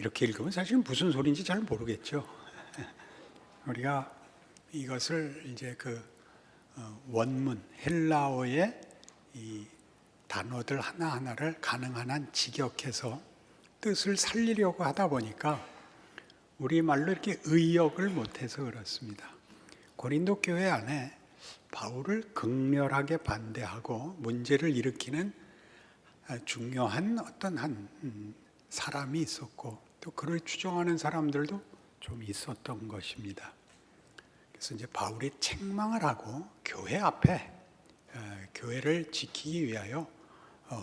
이렇게 읽으면 사실 무슨 소리인지 잘 모르겠죠. 우리가 이것을 이제 원문 헬라어의 이 단어들 하나하나를 가능한 한 직역해서 뜻을 살리려고 하다 보니까 우리말로 이렇게 의역을 못해서 그렇습니다. 고린도 교회 안에 바울을 극렬하게 반대하고 문제를 일으키는 중요한 어떤 한 사람이 있었고 또 그를 추종하는 사람들도 좀 있었던 것입니다. 그래서 이제 바울이 책망을 하고 교회 앞에 교회를 지키기 위하여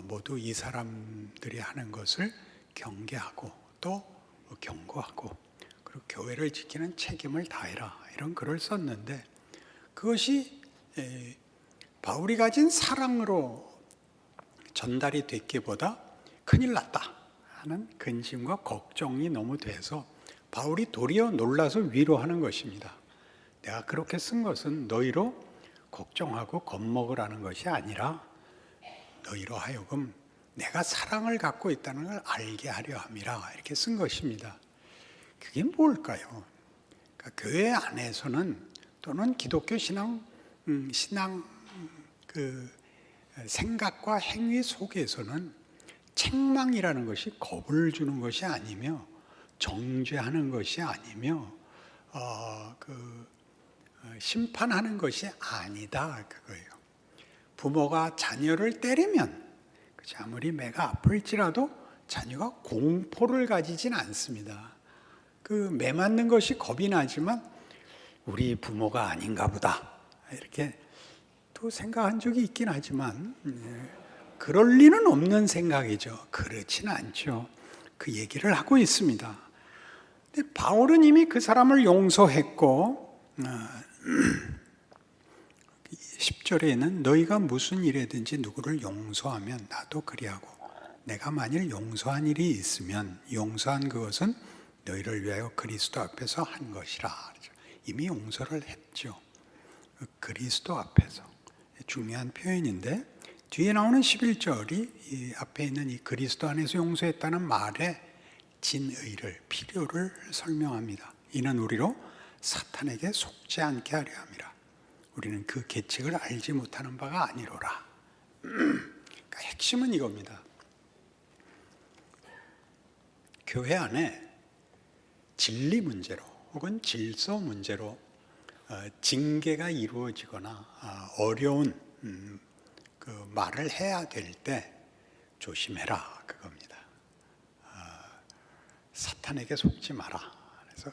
모두 이 사람들이 하는 것을 경계하고 또 경고하고 그리고 교회를 지키는 책임을 다해라 이런 글을 썼는데 그것이 바울이 가진 사랑으로 전달이 됐기보다 큰일 났다 하는 근심과 걱정이 너무 돼서 바울이 도리어 놀라서 위로하는 것입니다. 내가 그렇게 쓴 것은 너희로 걱정하고 겁먹으라는 것이 아니라 너희로 하여금 내가 사랑을 갖고 있다는 걸 알게 하려 함이라 이렇게 쓴 것입니다. 그게 뭘까요? 그러니까 교회 안에서는 또는 기독교 신앙 생각과 행위 속에서는 책망이라는 것이 겁을 주는 것이 아니며 정죄하는 것이 아니며 심판하는 것이 아니다 그거예요. 부모가 자녀를 때리면 아무리 매가 아플지라도 자녀가 공포를 가지진 않습니다. 매 맞는 것이 겁이 나지만 우리 부모가 아닌가 보다 이렇게 또 생각한 적이 있긴 하지만 그럴 리는 없는 생각이죠. 그렇지는 않죠. 그 얘기를 하고 있습니다. 근데 바울은 이미 그 사람을 용서했고 10절에는 너희가 무슨 일에든지 누구를 용서하면 나도 그리하고 내가 만일 용서한 일이 있으면 용서한 그것은 너희를 위하여 그리스도 앞에서 한 것이라. 이미 용서를 했죠. 그리스도 앞에서. 중요한 표현인데 뒤에 나오는 11절이 이 앞에 있는 이 그리스도 안에서 용서했다는 말의 진의를, 필요를 설명합니다. 이는 우리로 사탄에게 속지 않게 하려 함이라. 우리는 그 계책을 알지 못하는 바가 아니로라. 그러니까 핵심은 이겁니다. 교회 안에 진리 문제로 혹은 질서 문제로 징계가 이루어지거나 어려운 그 말을 해야 될 때 조심해라 그겁니다. 사탄에게 속지 마라. 그래서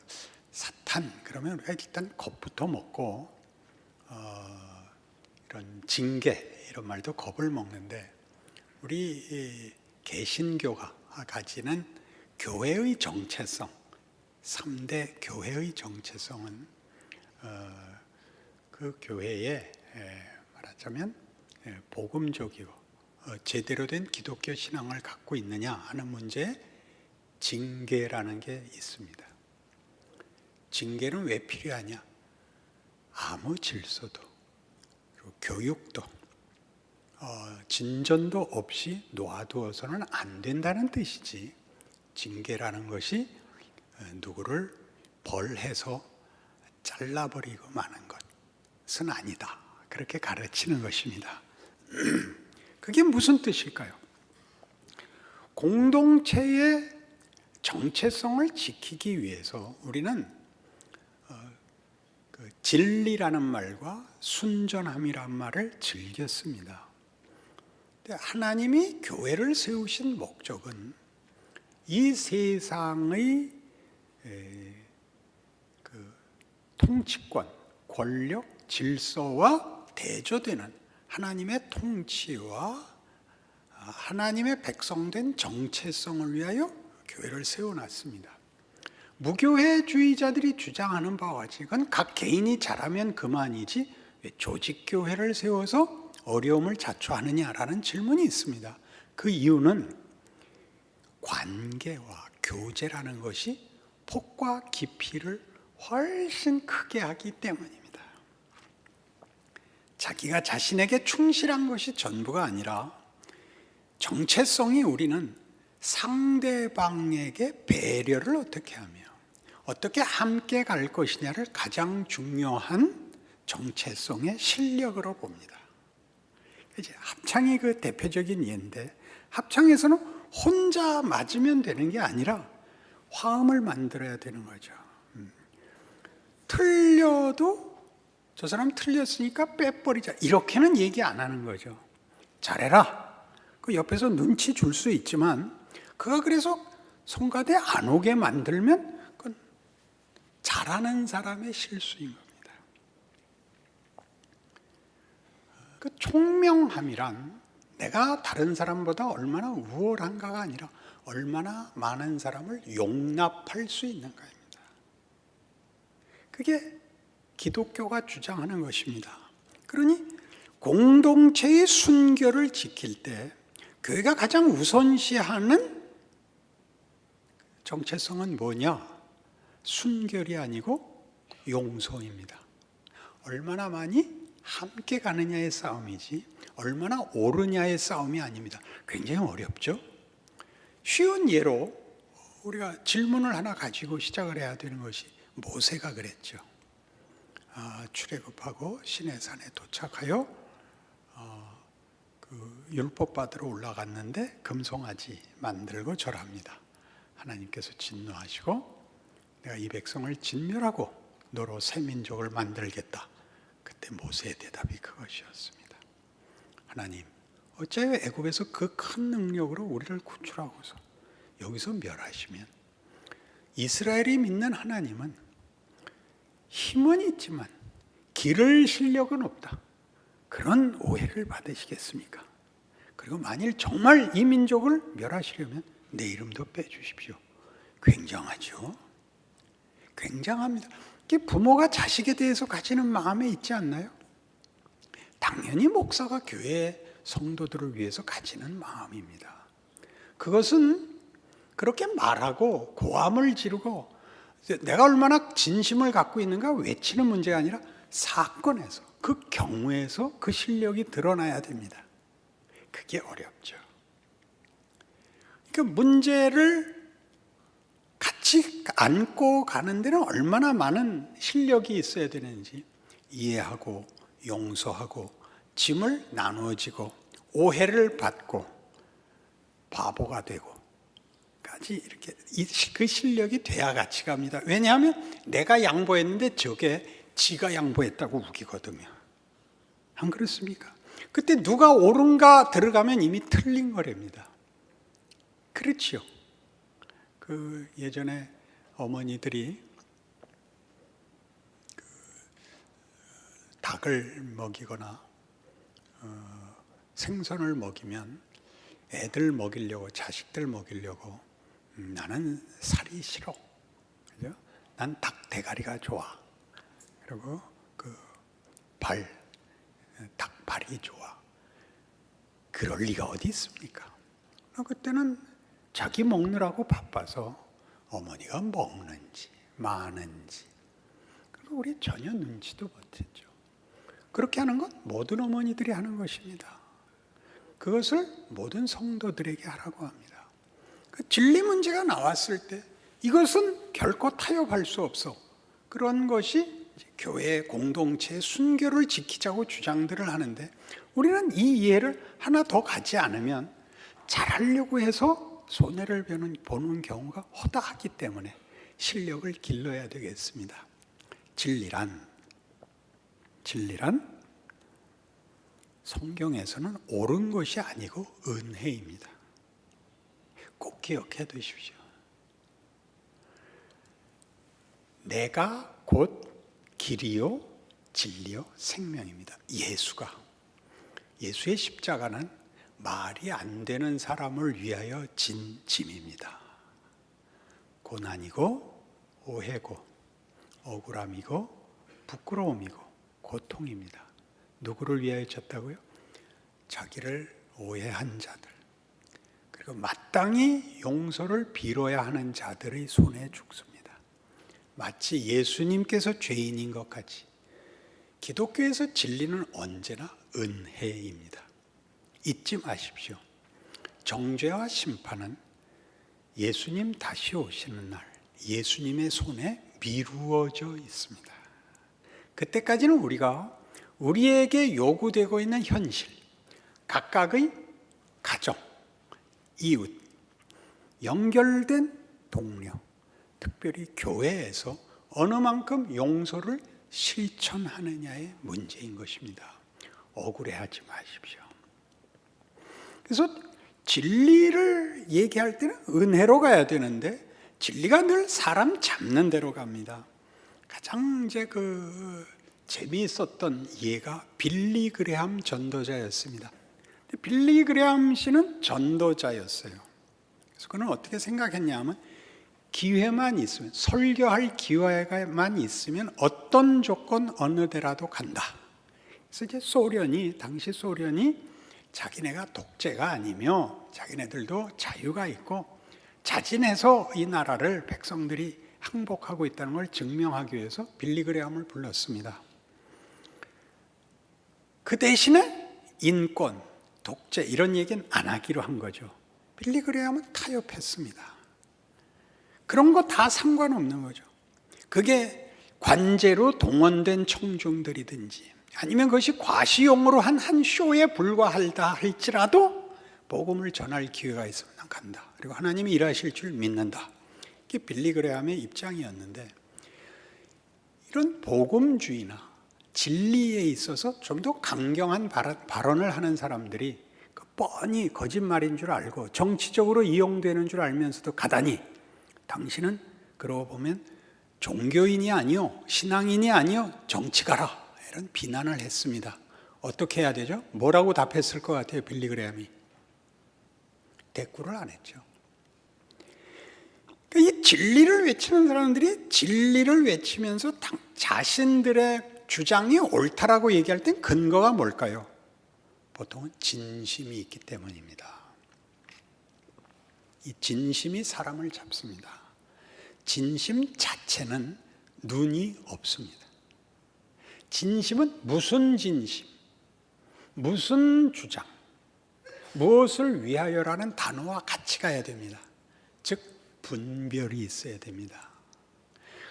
사탄 그러면 우리가 일단 겁부터 먹고 이런 징계 이런 말도 겁을 먹는데 우리 개신교가 가지는 교회의 정체성 3대 교회의 정체성은 그 교회에 말하자면 복음적이고 제대로 된 기독교 신앙을 갖고 있느냐 하는 문제에 징계라는 게 있습니다. 징계는 왜 필요하냐? 아무 질서도 그리고 교육도 진전도 없이 놓아두어서는 안 된다는 뜻이지 징계라는 것이 누구를 벌해서 잘라버리고 마는 것은 아니다. 그렇게 가르치는 것입니다. 그게 무슨 뜻일까요? 공동체의 정체성을 지키기 위해서 우리는 진리라는 말과 순전함이란 말을 즐겼습니다. 하나님이 교회를 세우신 목적은 이 세상의 통치권, 권력, 질서와 대조되는 하나님의 통치와 하나님의 백성된 정체성을 위하여 교회를 세워놨습니다. 무교회주의자들이 주장하는 바와 같이 이건 각 개인이 잘하면 그만이지 왜 조직교회를 세워서 어려움을 자초하느냐라는 질문이 있습니다. 그 이유는 관계와 교제라는 것이 폭과 깊이를 훨씬 크게 하기 때문입니다. 자기가 자신에게 충실한 것이 전부가 아니라 정체성이 우리는 상대방에게 배려를 어떻게 하며 어떻게 함께 갈 것이냐를 가장 중요한 정체성의 실력으로 봅니다. 이제 합창이 그 대표적인 예인데, 합창에서는 혼자 맞으면 되는 게 아니라 화음을 만들어야 되는 거죠. 틀려도 저 사람 틀렸으니까 빼버리자, 이렇게는 얘기 안 하는 거죠. 잘해라. 그 옆에서 눈치 줄 수 있지만, 그가 그래서 성가대 안 오게 만들면 그건 잘하는 사람의 실수인 겁니다. 그 총명함이란 내가 다른 사람보다 얼마나 우월한가가 아니라 얼마나 많은 사람을 용납할 수 있는가입니다. 그게 기독교가 주장하는 것입니다. 그러니 공동체의 순결을 지킬 때 교회가 가장 우선시하는 정체성은 뭐냐? 순결이 아니고 용서입니다. 얼마나 많이 함께 가느냐의 싸움이지 얼마나 옳으냐의 싸움이 아닙니다. 굉장히 어렵죠? 쉬운 예로 우리가 질문을 하나 가지고 시작을 해야 되는 것이 모세가 그랬죠. 출애굽하고 시내산에 도착하여 그 율법 받으러 올라갔는데 금송아지 만들고 절합니다. 하나님께서 진노하시고 내가 이 백성을 진멸하고 너로 새 민족을 만들겠다. 그때 모세의 대답이 그것이었습니다. 하나님, 어째 애굽에서 그 큰 능력으로 우리를 구출하고서 여기서 멸하시면 이스라엘이 믿는 하나님은 힘은 있지만 기를 실력은 없다. 그런 오해를 받으시겠습니까? 그리고 만일 정말 이 민족을 멸하시려면 내 이름도 빼주십시오. 굉장하죠? 굉장합니다. 부모가 자식에 대해서 가지는 마음에 있지 않나요? 당연히 목사가 교회 성도들을 위해서 가지는 마음입니다. 그것은 그렇게 말하고 고함을 지르고 내가 얼마나 진심을 갖고 있는가 외치는 문제가 아니라 사건에서, 그 경우에서 그 실력이 드러나야 됩니다. 그게 어렵죠. 그러니까 문제를 같이 안고 가는 데는 얼마나 많은 실력이 있어야 되는지 이해하고 용서하고 짐을 나누어지고 오해를 받고 바보가 되고 까지 이렇게 그 실력이 돼야 같이 갑니다. 왜냐하면 내가 양보했는데 저게 지가 양보했다고 우기거든요. 안 그렇습니까? 그때 누가 옳은가 들어가면 이미 틀린 거랍니다. 그렇지요. 그 예전에 어머니들이 닭을 먹이거나 생선을 먹이면 애들 먹이려고, 자식들 먹이려고 나는 살이 싫어. 그죠? 난 닭 대가리가 좋아. 그리고 그 닭발이 좋아. 그럴 리가 어디 있습니까? 그때는 자기 먹느라고 바빠서 어머니가 먹는지 마는지 그리고 우리 전혀 눈치도 못했죠. 그렇게 하는 건 모든 어머니들이 하는 것입니다. 그것을 모든 성도들에게 하라고 합니다. 그 진리 문제가 나왔을 때 이것은 결코 타협할 수 없어. 그런 것이 교회 공동체의 순결을 지키자고 주장들을 하는데 우리는 이 이해를 하나 더 가지 않으면 잘하려고 해서 손해를 보는 경우가 허다하기 때문에 실력을 길러야 되겠습니다. 진리란 성경에서는 옳은 것이 아니고 은혜입니다. 꼭 기억해 두십시오. 내가 곧 길이요 진리요 생명입니다. 예수의 십자가는 말이 안 되는 사람을 위하여 진 짐입니다. 고난이고 오해고 억울함이고 부끄러움이고 고통입니다. 누구를 위하여 졌다고요? 자기를 오해한 자들, 그리고 마땅히 용서를 빌어야 하는 자들의 손에 죽습니다. 마치 예수님께서 죄인인 것 같이 기독교에서 진리는 언제나 은혜입니다. 잊지 마십시오. 정죄와 심판은 예수님 다시 오시는 날 예수님의 손에 미루어져 있습니다. 그때까지는 우리가 우리에게 요구되고 있는 현실, 각각의 가정, 이웃, 연결된 동료, 특별히 교회에서 어느 만큼 용서를 실천하느냐의 문제인 것입니다. 억울해하지 마십시오. 그래서 진리를 얘기할 때는 은혜로 가야 되는데 진리가 늘 사람 잡는 대로 갑니다. 가장 재미있었던 예가 빌리 그레함 전도자였습니다. 빌리 그레함 씨는 전도자였어요. 그래서 그는 어떻게 생각했냐면 기회만 있으면, 설교할 기회만 있으면 어떤 조건 어느 데라도 간다. 그래서 이제 당시 소련이 자기네가 독재가 아니며 자기네들도 자유가 있고 자진해서 이 나라를 백성들이 항복하고 있다는 걸 증명하기 위해서 빌리 그레함을 불렀습니다. 그 대신에 인권, 독재 이런 얘기는 안 하기로 한 거죠. 빌리 그레함은 타협했습니다. 그런 거 다 상관없는 거죠. 그게 관제로 동원된 청중들이든지 아니면 그것이 과시용으로 한 쇼에 불과하다 할지라도 복음을 전할 기회가 있으면 난 간다. 그리고 하나님이 일하실 줄 믿는다. 이게 빌리 그레함의 입장이었는데 이런 복음주의나 진리에 있어서 좀 더 강경한 발언을 하는 사람들이 뻔히 거짓말인 줄 알고 정치적으로 이용되는 줄 알면서도 가다니 당신은 그러고 보면 종교인이 아니요 신앙인이 아니요 정치가라 이런 비난을 했습니다. 어떻게 해야 되죠? 뭐라고 답했을 것 같아요? 빌리 그레함이 대꾸를 안 했죠. 이 진리를 외치는 사람들이 진리를 외치면서 자신들의 주장이 옳다라고 얘기할 땐 근거가 뭘까요? 보통은 진심이 있기 때문입니다. 이 진심이 사람을 잡습니다. 진심 자체는 눈이 없습니다. 진심은 무슨 진심, 무슨 주장, 무엇을 위하여라는 단어와 같이 가야 됩니다. 즉 분별이 있어야 됩니다.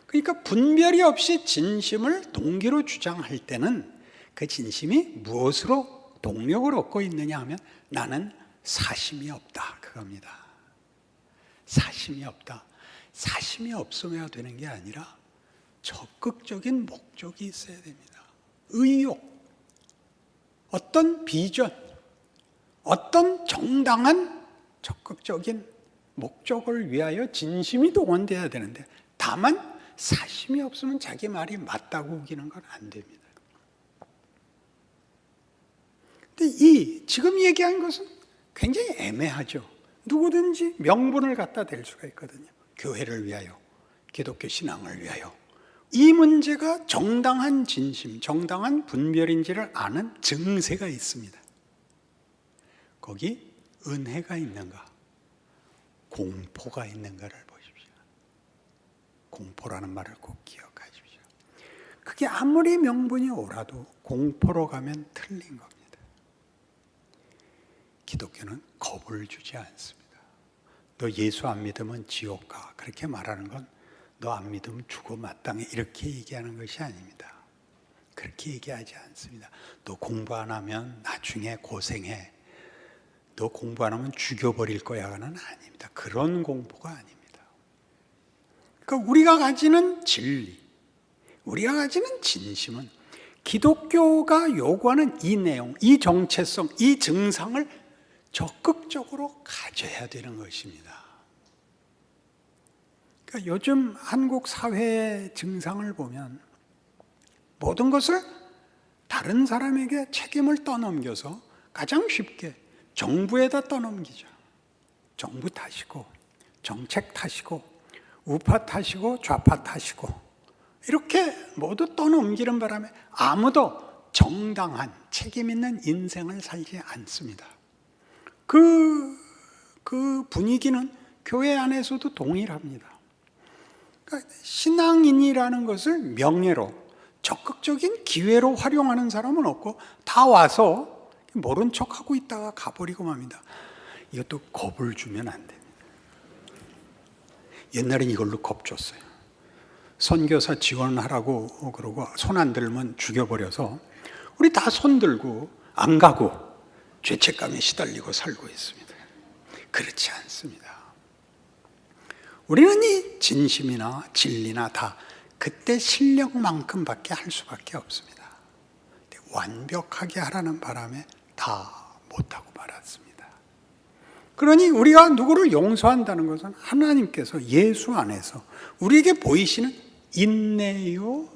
그러니까 분별이 없이 진심을 동기로 주장할 때는 그 진심이 무엇으로 동력을 얻고 있느냐 하면 나는 사심이 없다 그겁니다. 사심이 없다. 사심이 없어야 되는 게 아니라 적극적인 목적이 있어야 됩니다. 의욕, 어떤 비전, 어떤 정당한 적극적인 목적을 위하여 진심이 동원돼야 되는데 다만 사심이 없으면 자기 말이 맞다고 우기는 건 안 됩니다. 근데 지금 얘기한 것은 굉장히 애매하죠. 누구든지 명분을 갖다 댈 수가 있거든요. 교회를 위하여, 기독교 신앙을 위하여. 이 문제가 정당한 진심, 정당한 분별인지를 아는 증세가 있습니다. 거기 은혜가 있는가, 공포가 있는가를 보십시오. 공포라는 말을 꼭 기억하십시오. 그게 아무리 명분이 옳아도 공포로 가면 틀린 겁니다. 기독교는 겁을 주지 않습니다. 너 예수 안 믿으면 지옥 가. 그렇게 말하는 건 너 안 믿으면 죽어 마땅해. 이렇게 얘기하는 것이 아닙니다. 그렇게 얘기하지 않습니다. 너 공부 안 하면 나중에 고생해. 너 공부 안 하면 죽여버릴 거야는 아닙니다. 그런 공포가 아닙니다. 그러니까 우리가 가지는 진리, 우리가 가지는 진심은 기독교가 요구하는 이 내용, 이 정체성, 이 증상을 적극적으로 가져야 되는 것입니다. 그러니까 요즘 한국 사회의 증상을 보면 모든 것을 다른 사람에게 책임을 떠넘겨서 가장 쉽게 정부에다 떠넘기죠. 정부 탓이고 정책 탓이고 우파 탓이고 좌파 탓이고 이렇게 모두 떠넘기는 바람에 아무도 정당한 책임 있는 인생을 살지 않습니다. 그 분위기는 교회 안에서도 동일합니다. 그러니까 신앙인이라는 것을 명예로 적극적인 기회로 활용하는 사람은 없고 다 와서 모른 척하고 있다가 가버리고 맙니다. 이것도 겁을 주면 안 됩니다. 옛날엔 이걸로 겁줬어요. 선교사 지원하라고 그러고 손 안 들면 죽여버려서 우리 다 손 들고 안 가고 죄책감에 시달리고 살고 있습니다. 그렇지 않습니다. 우리는 이 진심이나 진리나 다 그때 실력만큼밖에 할 수밖에 없습니다. 완벽하게 하라는 바람에 다 못하고 말았습니다. 그러니 우리가 누구를 용서한다는 것은 하나님께서 예수 안에서 우리에게 보이시는 인내요,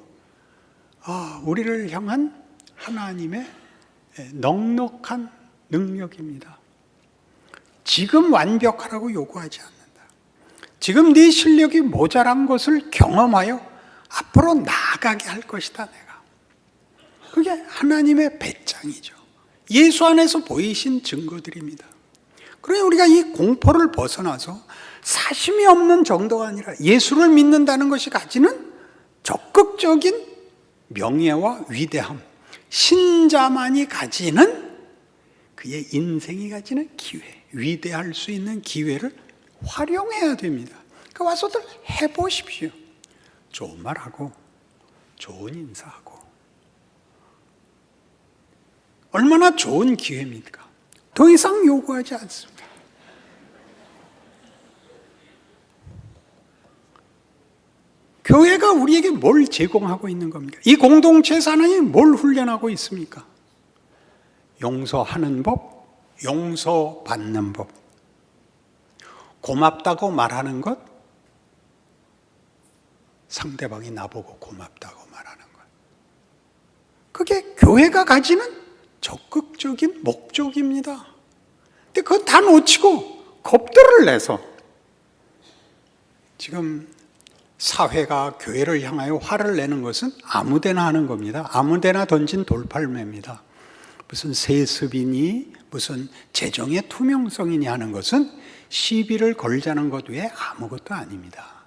우리를 향한 하나님의 넉넉한 능력입니다. 지금 완벽하라고 요구하지 않는다. 지금 네 실력이 모자란 것을 경험하여 앞으로 나아가게 할 것이다, 내가. 그게 하나님의 배짱이죠. 예수 안에서 보이신 증거들입니다. 그러니 우리가 이 공포를 벗어나서 사심이 없는 정도가 아니라 예수를 믿는다는 것이 가지는 적극적인 명예와 위대함, 신자만이 가지는 그의 인생이 가지는 기회, 위대할 수 있는 기회를 활용해야 됩니다. 그러니까 와서들 해보십시오. 좋은 말하고 좋은 인사하고 얼마나 좋은 기회입니까? 더 이상 요구하지 않습니다. 교회가 우리에게 뭘 제공하고 있는 겁니까? 이 공동체에서 하나님이 뭘 훈련하고 있습니까? 용서하는 법, 용서받는 법, 고맙다고 말하는 것, 상대방이 나보고 고맙다고 말하는 것. 그게 교회가 가지는 적극적인 목적입니다. 근데 그거 다 놓치고 겁들을 내서 지금 사회가 교회를 향하여 화를 내는 것은 아무데나 하는 겁니다. 아무데나 던진 돌팔매입니다. 무슨 세습이니 무슨 재정의 투명성이니 하는 것은 시비를 걸자는 것 외에 아무것도 아닙니다.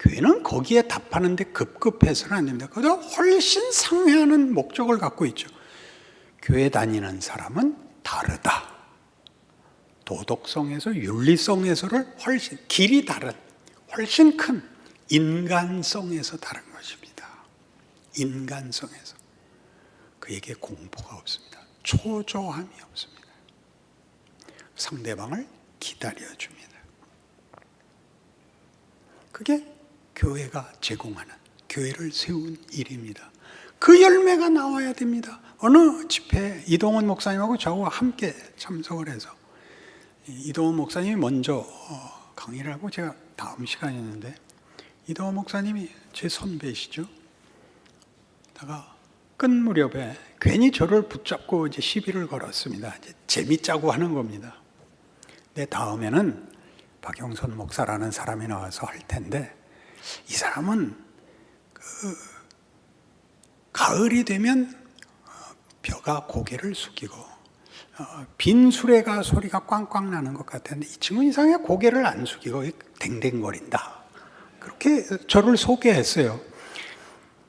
교회는 거기에 답하는데 급급해서는 안 됩니다. 그보다 훨씬 상회하는 목적을 갖고 있죠. 교회 다니는 사람은 다르다. 도덕성에서 윤리성에서를 훨씬 길이 다른, 훨씬 큰 인간성에서 다른 것입니다. 인간성에서. 그에게 공포가 없습니다. 초조함이 없습니다. 상대방을 기다려줍니다. 그게 교회가 제공하는, 교회를 세운 일입니다. 그 열매가 나와야 됩니다. 어느 집회에 이동원 목사님하고 저와 함께 참석을 해서 이동원 목사님이 먼저 강의를 하고 제가 다음 시간이었는데 이동원 목사님이 제 선배시죠. 다가 끝 무렵에 괜히 저를 붙잡고 이제 시비를 걸었습니다. 이제 재밌자고 하는 겁니다. 내 다음에는 박영선 목사라는 사람이 나와서 할 텐데 이 사람은 가을이 되면 벼가 고개를 숙이고 빈 수레가 소리가 꽝꽝 나는 것 같았는데 이 친구는 이상하게 고개를 안 숙이고 댕댕거린다. 그렇게 저를 소개했어요.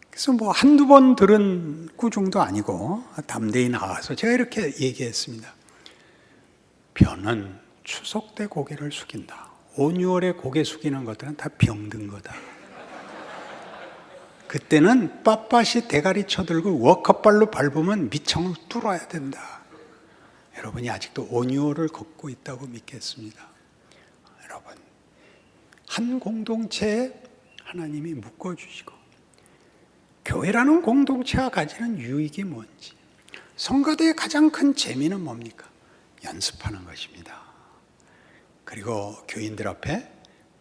그래서 뭐 한두 번 들은 꾸중도 아니고 담대히 나와서 제가 이렇게 얘기했습니다. 벼는 추석 때 고개를 숙인다. 5, 6월에 고개 숙이는 것들은 다 병든 거다. 그때는 빳빳이 대가리 쳐들고 워커발로 밟으면 밑창을 뚫어야 된다. 여러분이 아직도 5, 6월을 걷고 있다고 믿겠습니다. 여러분, 한 공동체에 하나님이 묶어주시고 교회라는 공동체가 가지는 유익이 뭔지, 성가대의 가장 큰 재미는 뭡니까? 연습하는 것입니다. 그리고 교인들 앞에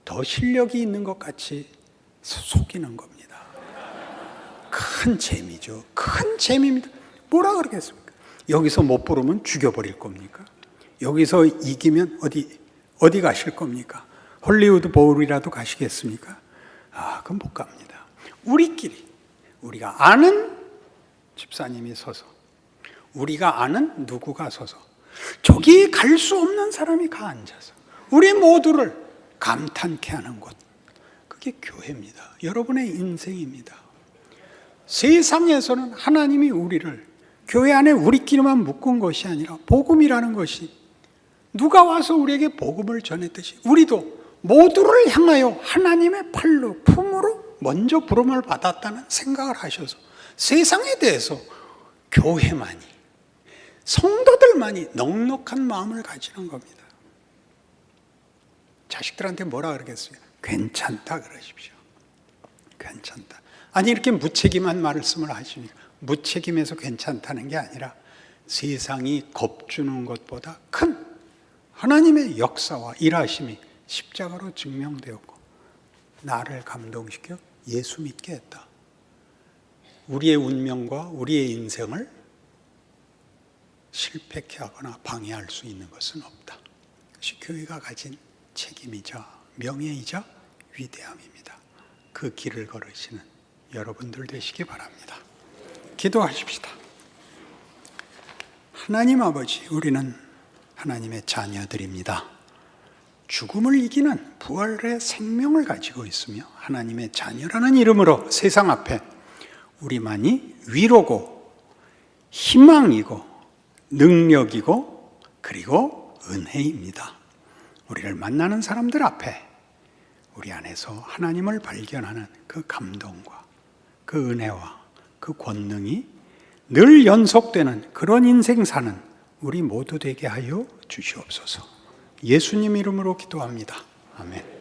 더 실력이 있는 것 같이 속이는 겁니다. 큰 재미죠. 큰 재미입니다. 뭐라 그러겠습니까? 여기서 못 부르면 죽여버릴 겁니까? 여기서 이기면 어디 가실 겁니까? 헐리우드 보울이라도 가시겠습니까? 그럼 못 갑니다. 우리끼리, 우리가 아는 집사님이 서서, 우리가 아는 누구가 서서, 저기 갈 수 없는 사람이 가 앉아서 우리 모두를 감탄케 하는 곳, 그게 교회입니다. 여러분의 인생입니다. 세상에서는 하나님이 우리를 교회 안에 우리끼리만 묶은 것이 아니라 복음이라는 것이 누가 와서 우리에게 복음을 전했듯이 우리도 모두를 향하여 하나님의 팔로 품으로 먼저 부름을 받았다는 생각을 하셔서 세상에 대해서 교회만이, 성도들만이 넉넉한 마음을 가지는 겁니다. 자식들한테 뭐라 그러겠어요? 괜찮다 그러십시오. 괜찮다. 아니 이렇게 무책임한 말씀을 하시니까 무책임해서 괜찮다는 게 아니라 세상이 겁주는 것보다 큰 하나님의 역사와 일하심이 십자가로 증명되었고 나를 감동시켜 예수 믿게 했다. 우리의 운명과 우리의 인생을 실패케 하거나 방해할 수 있는 것은 없다. 그것이 교회가 가진 책임이자 명예이자 위대함입니다. 그 길을 걸으시는 여러분들 되시기 바랍니다. 기도하십시다. 하나님 아버지, 우리는 하나님의 자녀들입니다. 죽음을 이기는 부활의 생명을 가지고 있으며 하나님의 자녀라는 이름으로 세상 앞에 우리만이 위로고 희망이고 능력이고 그리고 은혜입니다. 우리를 만나는 사람들 앞에 우리 안에서 하나님을 발견하는 그 감동과 그 은혜와 그 권능이 늘 연속되는 그런 인생 사는 우리 모두 되게 하여 주시옵소서. 예수님 이름으로 기도합니다. 아멘.